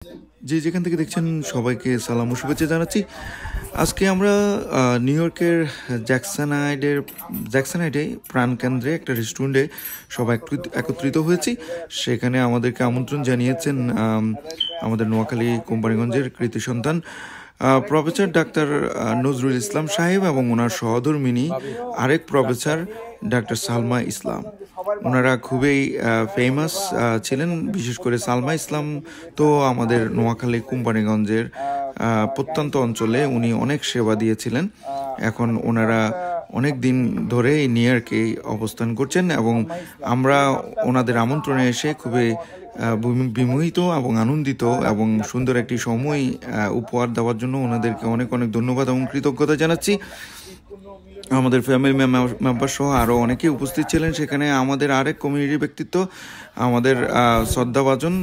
যে যেখান থেকে দেখছেন সবাইকে সালাম ও শুভেচ্ছা জানাচ্ছি। আজকে আমরা নিউ ইয়র্কের জ্যাকসনাইডে প্রাণকেন্দ্রে একটা রেস্টুরেন্টে সবাই একত্রিত হয়েছি। সেখানে আমাদেরকে আমন্ত্রণ জানিয়েছেন আমাদের নোয়াখালী কোম্পানিগঞ্জের কৃতি সন্তান প্রফেসর ডাক্তার নজরুল ইসলাম সাহেব এবং ওনার সহধর্মিনী আরেক প্রফেসর ডাক্তার সালমা ইসলাম। ওনারা খুবই ফেমাস ছিলেন, বিশেষ করে সালমা ইসলাম তো আমাদের নোয়াখালী কোম্পানিগঞ্জের প্রত্যন্ত অঞ্চলে উনি অনেক সেবা দিয়েছিলেন। এখন ওনারা অনেক দিন ধরে নিউ ইয়র্কে অবস্থান করছেন এবং আমরা ওনাদের আমন্ত্রণে এসে খুবই বিমোহিত এবং আনন্দিত এবং সুন্দর একটি সময় উপহার দেওয়ার জন্য ওনাদেরকে অনেক অনেক ধন্যবাদ এবং কৃতজ্ঞতা জানাচ্ছি। আমাদের ফ্যামিলি মেম্বার সহ আরও অনেকেই উপস্থিত ছিলেন সেখানে। আমাদের আরেক কমিউনিটি ব্যক্তিত্ব, আমাদের শ্রদ্ধাভাজন,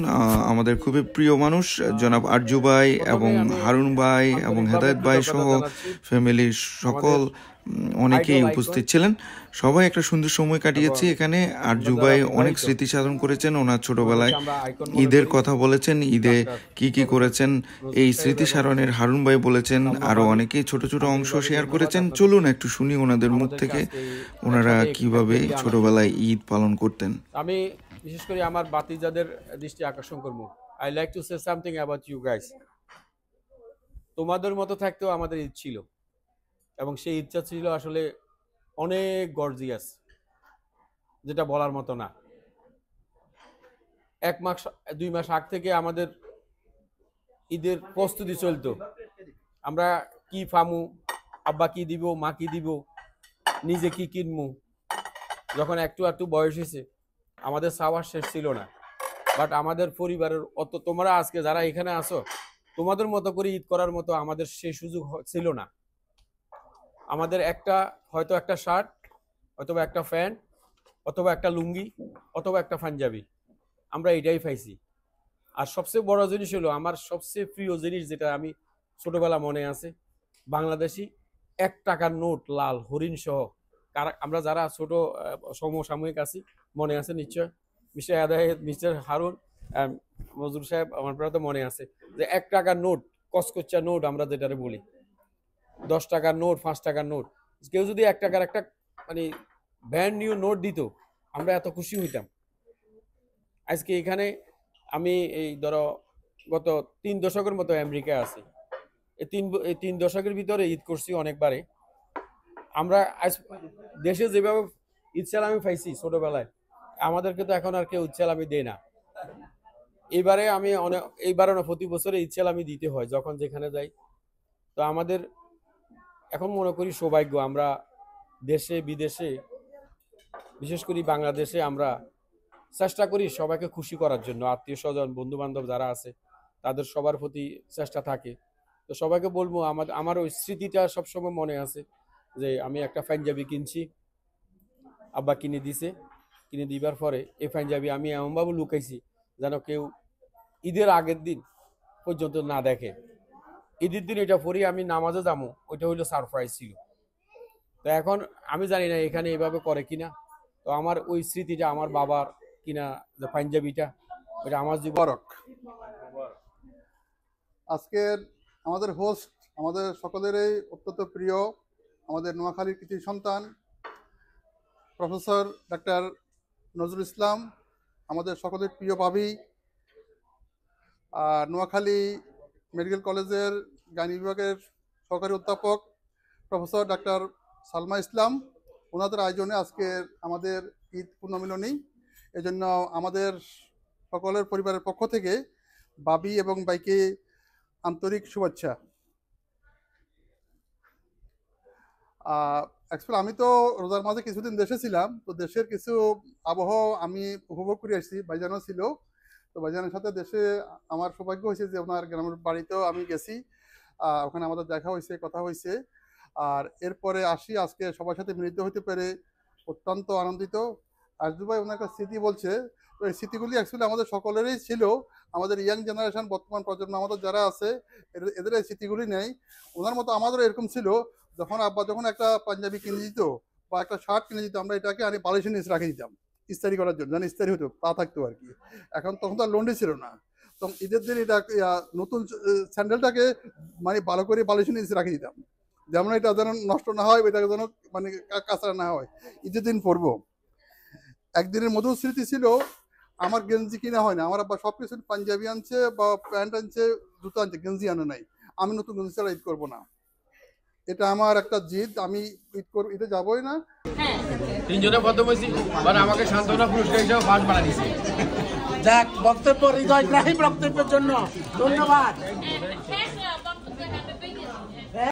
আমাদের খুবই প্রিয় মানুষ জনাব আরজু ভাই এবং হারুন ভাই এবং হেদায়েত ভাই সহ ফ্যামিলির সকল অনেকেই উপস্থিত ছিলেন। সবাই একটা সুন্দর সময় কাটিয়েছি এখানে। আরজু ভাই অনেক স্মৃতি সাধন করেছেন। ওনার ছোটবেলায় ঈদের কথা বলেছেন, ঈদে কি কি করেছেন এই স্মৃতি সারণের হারুন ভাই বলেছেন। আরো অনেকেই ছোট ছোট অংশ শেয়ার করেছেন। চলুন একটু শুনি ওনাদের মুখ থেকে ওনারা কিভাবে ছোটবেলায় ঈদ পালন করতেন। আমি বিশেষ করে আমার বাতিজাদের দৃষ্টি আকর্ষণ করব। I like to say something about you guys. তোমাদের মতো থাকতেও আমাদের ঈদ ছিল এবং সেই ইচ্ছা ছিল আসলে অনেক গর্জিয়াস, যেটা বলার মতো না। 1 মাস 2 মাস আগ থেকে আমাদের ঈদের প্রস্তুতি চলতো। আমরা কি ফামু, আব্বা কি দিব, মা কি দিব, নিজে কি কিনবো। যখন একটু একটু বয়স হয়েছে আমাদের চাওয়ার শেষ ছিল না। বাট আমাদের পরিবারের অত, তোমরা আজকে যারা এখানে আসো তোমাদের মতো করে ঈদ করার মতো আমাদের সেই সুযোগ ছিল না। আমাদের হয়তো একটা শার্ট, অথবা একটা প্যান্ট, অথবা একটা লুঙ্গি, অথবা একটা পাঞ্জাবি, আমরা এটাই পাইছি। আর সবচেয়ে বড় জিনিস হলো, আমার সবচেয়ে প্রিয় জিনিস যেটা আমি ছোটবেলা মনে আছে, বাংলাদেশি 1 টাকার নোট লাল হরিণ সহ। আমরা যারা ছোট সমসাময়িক আছি মনে আছে নিশ্চয়, মিস্টার আদায়েদ, মিস্টার হারুন, মজুর সাহেব, আমার তো মনে আছে যে 1 টাকার নোট, কসকচ্চা নোট আমরা যেটারে বলি, 10 টাকার নোট, 5 টাকার নোট, কেউ যদি 1 টাকার একটা মানে ব্র্যান্ড নিউ নোট দিত আমরা এত খুশি হইতাম। আজকে এখানে আমি এই ধরো গত 3 দশকের মতো আমেরিকায় আছি। এই 3 দশকের ভিতরে ঈদ করছি অনেকবারে। আমরা আজ দেশে যেভাবে ঈদ সালামি পাইছি ছোটবেলায়, আমাদেরকে তো এখন আর কেউ ঈদ সালামি দেয় না। এইবারে না, প্রতি বছরে ঈদ সালামি দিতে হয় যখন যেখানে যাই। তো আমাদের এখন মনে করি সৌভাগ্য, আমরা দেশে বিদেশে, বিশেষ করে বাংলাদেশে আমরা চেষ্টা করি সবাইকে খুশি করার জন্য। আত্মীয় স্বজন, বন্ধু বান্ধব যারা আছে তাদের সবার প্রতি চেষ্টা থাকে। তো সবাইকে বলবো, আমার ওই স্মৃতিটা সবসময় মনে আছে যে আমি একটা পাঞ্জাবি কিনছি, আব্বা কিনে দিছে। কিনে দিবার পরে এই পাঞ্জাবি আমি এমনভাবে লুকাইছি যেন কেউ ঈদের আগের দিন পর্যন্ত না দেখে। ঈদের দিন এটা পরে আমি নামাজে যাবো, ওইটা হইলো সারপ্রাইজ ছিল। তো এখন আমি জানি না এখানে এভাবে করে কিনা। তো আমার ওই স্মৃতিটা আমার বাবার কিনা যে পাঞ্জাবিটা, ওইটা আমার জীবন। আজকের আমাদের হোস্ট আমাদের সকলেরই অত্যন্ত প্রিয়, আমাদের নোয়াখালীর কৃতি সন্তান প্রফেসর ডাক্তার নজরুল ইসলাম, আমাদের সকলের প্রিয় ভাবি, নোয়াখালী মেডিকেল কলেজের গাইনি বিভাগের সহকারী অধ্যাপক প্রফেসর ডাক্তার সালমা ইসলাম, ওনাদের আয়োজনে আজকে আমাদের ঈদ পুণ্যমিলনী। এজন্য আমাদের সকলের পরিবারের পক্ষ থেকে ভাবি এবং ভাইকে আন্তরিক শুভেচ্ছা। অ্যাকচুয়ালি আমি তো রোজার মাঝে কিছুদিন দেশে ছিলাম, তো দেশের কিছু আবহাওয়া আমি উপভোগ করে আসছি। ভাইজানও ছিল, তো ভাইজানের সাথে দেশে আমার সৌভাগ্য হয়েছে যে ওনার গ্রামের বাড়িতেও আমি গেছি, ওখানে আমাদের দেখা হয়েছে, কথা হয়েছে। আর এরপরে আসি, আজকে সবার সাথে মিলিত হতে পেরে অত্যন্ত আনন্দিত। আরজু ভাই ওনার একটা স্মৃতি বলছে, তো এই স্মৃতিগুলি অ্যাকচুয়ালি আমাদের সকলেরই ছিল। আমাদের ইয়াং জেনারেশন, বর্তমান প্রজন্ম আমাদের যারা আছে, এদের এই স্মৃতিগুলি নেই। ওনার মতো আমাদেরও এরকম ছিল, যখন আব্বা যখন একটা পাঞ্জাবি কিনে দিত বা একটা শার্ট কিনে দিত, আমরা এটাকে আনি বালিশের নিচে রাখে দিতাম ইস্তারি করার জন্য, যেন ইস্তারি হতো, তা থাকতো আর কি। এখন তখন তো আর লন্ড্রি ছিল না, তো ঈদের দিন এটা নতুন স্যান্ডেলটাকে মানে ভালো করে বালিশের নিচে রাখি দিতাম, যেমন এটা যেন নষ্ট না হয়, এটা যেন মানে কাঁচা না হয়, ঈদের দিন পরবো। একদিনের মধুর স্মৃতি ছিল, আমার গেঞ্জি কিনা হয় না, আমার আব্বা সবকিছু পাঞ্জাবি আনছে বা প্যান্ট আনছে, জুতো আনছে, গেঞ্জি আনে নাই। আমি নতুন গেঞ্জি ছাড়া ঈদ করবো না, এটা আমার একটা জিদ, আমি ঈদ করবো, ঈদে যাবোই না। তিনজনে প্রথম হয়েছি, আমাকে সান্ত্বনা পুরস্কার হিসেবে ফার্স্ট বানিয়েছে। যাক, বক্তব্য হৃদয় গ্রাহী বক্তব্যের জন্য ধন্যবাদ।